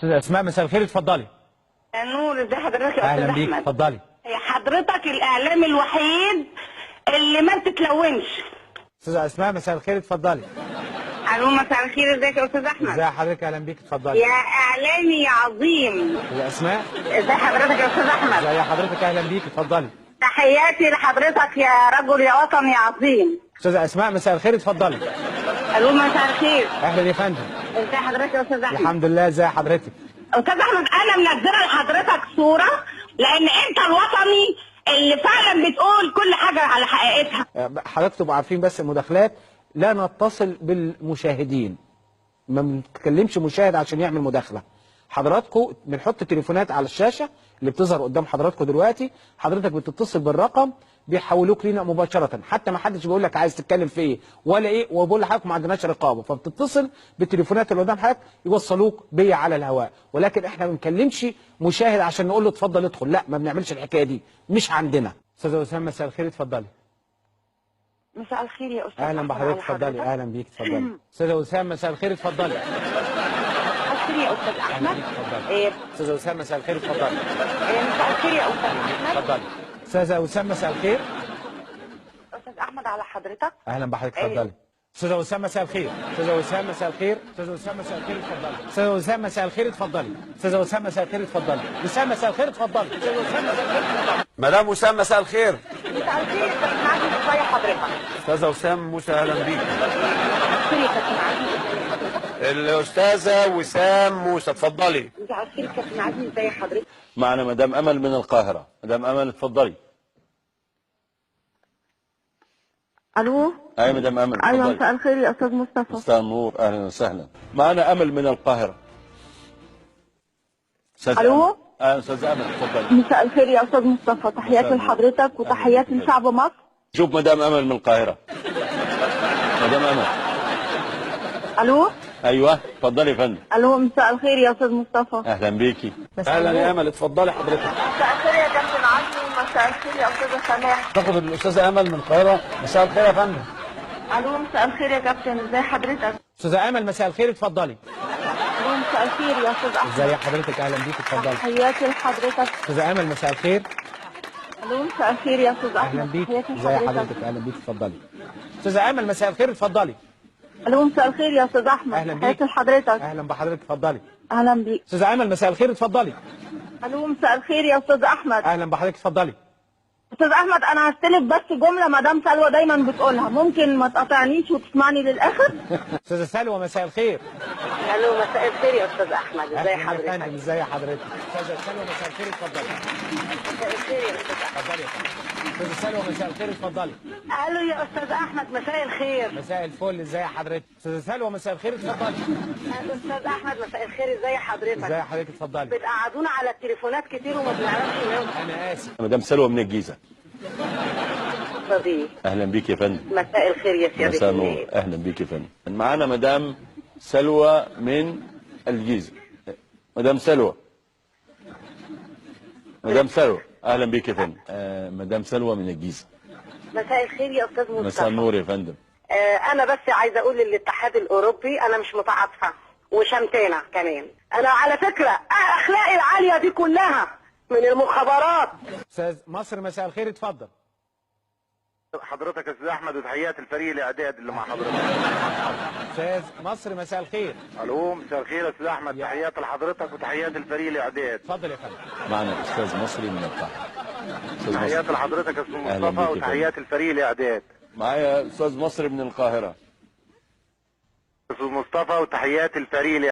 استاذ اسماء مساء الخير، اتفضلي. نور، ازي حضرتك يا استاذ احمد؟ اهلا بيك، اتفضلي. حضرتك الاعلامي الوحيد اللي ما بتتلونش. استاذ اسماء مساء الخير، اتفضلي. الو، مساء الخير، ازيك يا استاذ احمد؟ ازي حضرتك؟ اهلا بيك، اتفضلي. يا اعلامي عظيم. استاذ اسماء ازي حضرتك يا استاذ احمد؟ ازي حضرتك؟ اهلا بيك، اتفضلي. تحياتي لحضرتك يا رجل يا وطني عظيم. استاذ اسماء مساء الخير، اتفضلي. الو، مساء الخير. اهلا يا فندم. ازي حضرتك يا استاذ احمد؟ الحمد لله، ازي حضرتك؟ استاذ احمد، انا منزله لحضرتك صوره لان انت الوطني اللي فعلا بتقول كل حاجه على حقيقتها. حضرتك تبقوا عارفين بس المداخلات لا نتصل بالمشاهدين، ما بنتكلمش مشاهد عشان يعمل مداخله. حضراتكم بنحط تليفونات على الشاشه اللي بتظهر قدام حضراتكم دلوقتي، حضرتك بتتصل بالرقم بيحولوك لينا مباشره، حتى ما حدش بيقول لك عايز تتكلم في ايه ولا ايه، وبقول لحضرتك ما عندناش رقابه، فبتتصل بالتليفونات اللي قدام حضرتك يوصلوك بيا على الهواء، ولكن احنا ما بنكلمش مشاهد عشان نقول له اتفضل ادخل، لا ما بنعملش الحكايه دي، مش عندنا. استاذه اسامه مساء الخير، اتفضلي. مساء الخير يا استاذ اهلا أحمد، بحضرتك، على اتفضلي. حضرتك. اهلا بيك، اتفضلي. استاذه اسامه مساء الخير، اتفضلي. مساء الخير يا استاذ اهلا احمد. بيك، اتفضلي. استاذه اسامه مساء الخير، اتفضلي. مساء الخير يا استاذ احمد. اتفضلي. استاذه اسامه مساء الخير. استاذ احمد، على حضرتك. اهلا بحضرتك، اتفضلي. استاذه اسامه مساء الخير. استاذه اسامه مساء الخير. استاذه اسامه مساء الخير، اتفضلي. استاذه اسامه مساء الخير، اتفضلي. استاذه اسامه مساء الخير، اتفضلي. اسامه مساء الخير، اتفضلي. استاذه اسامه مساء الخير، اتفضلي. مدام وسام مساء الخير. مساء الخير يا كابتن عزيز، ازي حضرتك؟ استاذه وسام موسى، اهلا بيك. مساء الخير يا كابتن عزيز. الاستاذه وسام موسى، اتفضلي. مساء الخير يا كابتن عزيز، ازي حضرتك؟ معنا مدام امل من القاهره. مدام امل، اتفضلي. الو. اي مدام امل، ايوه، اتفضلي. مساء الخير يا استاذ مصطفى. مساء النور، اهلا وسهلا. معنا امل من القاهره. الو. استاذ امل، اتفضلي. مساء الخير يا استاذ مصطفى، تحياتي لحضرتك وتحياتي لشعب مصر. شوف مدام امل من القاهره. مدام امل. الو. ايوه، اتفضلي يا فندم. الو، مساء الخير يا استاذ مصطفى. اهلا بيكي. اهلا يا امل، اتفضلي حضرتك. مساء الخير يا كابتن عزمي، مساء الخير يا استاذه سماح. تاخد الاستاذه امل من القاهره. مساء الخير يا فندم. الو، مساء الخير يا كابتن، ازي حضرتك؟ استاذه امل مساء الخير، اتفضلي. الو، مساء الخير يا استاذ احمد. ازي حضرتك؟ اهلا بيك، اتفضلي. تحياتي لحضرتك. استاذه امل مساء الخير. الو، مساء الخير يا استاذ احمد. اهلا بيك، تحياتي ازي لحضرتك. حضرتك؟ اهلا بيك، اتفضلي. استاذه امل مساء الخير، اتفضلي. الو، مساء الخير يا استاذ احمد. اهلا بيك. تحياتي لحضرتك. اهلا بحضرتك، اتفضلي. اهلا بيك. استاذه امل مساء الخير، اتفضلي. الو، مساء الخير يا استاذ احمد. اهلا بحضرتك، اتفضلي. استاذ احمد، انا هستلف بس جمله مدام سلوى دايما بتقولها، ممكن ما تقاطعنيش وتسمعني للاخر؟ استاذه سلوى مساء الخير. الو، مساء الخير يا استاذ احمد، ازي اهلا يا حضرتك؟ فندم، ازي حضرتك؟ استاذه سلوى مساء الخير، اتفضلي. مساء الخير يا استاذ احمد. اتفضلي يا فندم. استاذه سلوى مساء الخير، اتفضلي. الو يا استاذ احمد، مساء الخير. مساء الفل، ازي حضرتك؟ استاذه سلوى مساء الخير، اتفضلي. استاذ احمد، مساء الخير، ازي حضرتك؟ ازي حضرتك؟ اتفضلي. بتقعدونا على التليفونات كتير وما بنعرفش ننام. انا اسف. مدام سلوى من الجيزه. صديق، اهلا بيك يا فندم. مساء الخير يا سيادة مساء النور، النائب. اهلا بيك يا فندم. معانا مدام سلوى من الجيزه. مدام سلوى. مدام سلوى، اهلا بيك يا فندم. مدام سلوى من الجيزه. مساء الخير يا استاذ مصطفى. مساء النور يا فندم. انا بس عايزه اقول للاتحاد الاوروبي انا مش متعاطفه وشمتانه كمان. انا على فكره اخلاقي العاليه دي كلها من المخابرات. استاذ مصر مساء الخير، اتفضل. حضرتك يا استاذ احمد، وتحيات الفريق الاعداد اللي مع حضرتك. استاذ مصر مساء الخير. الو، مساء الخير يا استاذ احمد، تحيات لحضرتك وتحيات الفريق الاعداد. اتفضل يا فندم. معنا الاستاذ مصري من القاهره. أستاذ تحيات مصري. لحضرتك يا استاذ أهلا مصطفى بيك يا وتحيات الفريق الاعداد. معايا استاذ مصري من القاهره. استاذ مصطفى وتحيات الفريق